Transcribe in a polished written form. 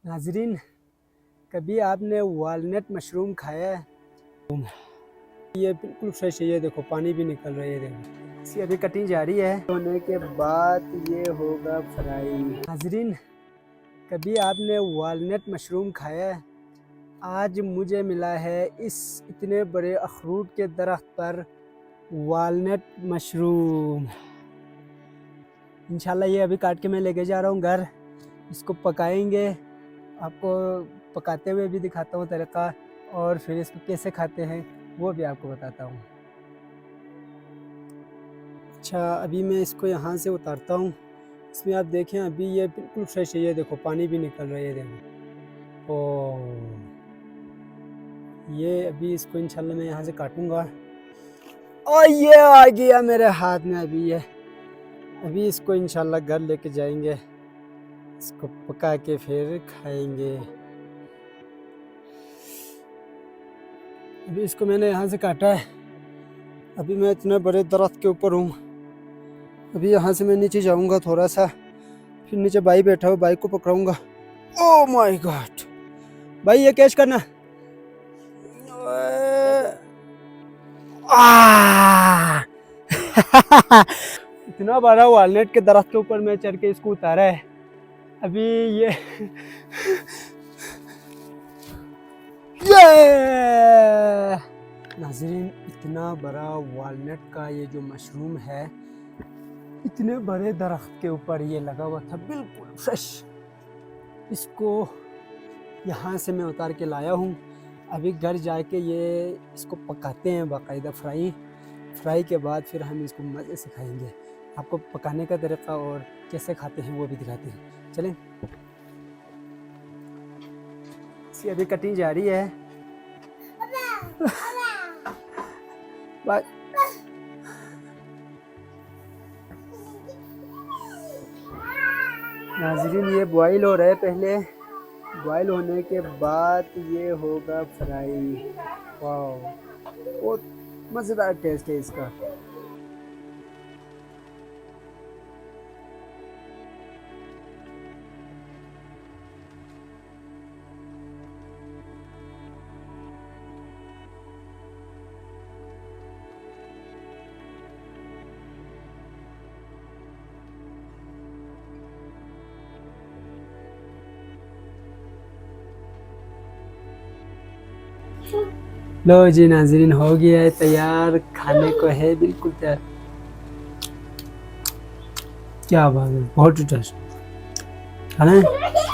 नाजरीन, कभी आपने वालनट मशरूम खाया है? ये बिल्कुल फ्रेश है। ये देखो पानी भी निकल रहा है। ये देखो इसकी अभी कटिंग जारी है। होने के बाद ये होगा फ्राई। नाजरीन, कभी आपने वालनट मशरूम खाया है? आज मुझे मिला है इस इतने बड़े अखरूट के दरख्त पर वालनट मशरूम। इंशाल्लाह ये अभी काट के मैं लेके जा रहा हूँ घर। इसको पकाएंगे, आपको पकाते हुए भी दिखाता हूँ तरीक़ा, और फिर इसको कैसे खाते हैं वो भी आपको बताता हूँ। अच्छा, अभी मैं इसको यहाँ से उतारता हूँ। इसमें आप देखें अभी ये बिल्कुल फ्रेश है। ये देखो पानी भी निकल रहा है। ये देखो, ओ ये अभी इसको इंशाल्लाह मैं यहाँ से काटूँगा। और ये आ गया मेरे हाथ में अभी। ये अभी इसको इंशाल्लाह घर लेके जाएंगे, इसको पका के फिर खाएंगे। अभी इसको मैंने यहाँ से काटा है। अभी मैं इतने बड़े दरख्त के ऊपर हूँ। अभी यहाँ से मैं नीचे जाऊँगा थोड़ा सा, फिर नीचे भाई बैठा हुआ, भाई को पकड़ाऊँगा। ओह माय गॉड, भाई ये कैच करना। इतना बड़ा वालनट के दरख्त के ऊपर मैं चढ़ के इसको उतारा है। अभी ये नाज़रीन, इतना बड़ा वालनट का ये जो मशरूम है, इतने बड़े दरख्त के ऊपर ये लगा हुआ था, बिल्कुल फ्रेश। इसको यहाँ से मैं उतार के लाया हूँ। अभी घर जाके ये इसको पकाते हैं बाकायदा, फ्राई के बाद फिर हम इसको मज़े से खाएंगे। आपको पकाने का तरीक़ा और कैसे खाते हैं वो भी दिखाते हैं। चलें, इसकी अभी कटिंग जारी है। नाज़रीन, ये बॉईल हो रहा है। पहले बॉईल होने के बाद ये होगा फ्राई। वाह, बहुत मज़ेदार टेस्ट है इसका। लो जी नाज़रीन, हो गया है तैयार, खाने को है बिल्कुल तैयार। क्या बात है, बहुत टेस्ट खाना है।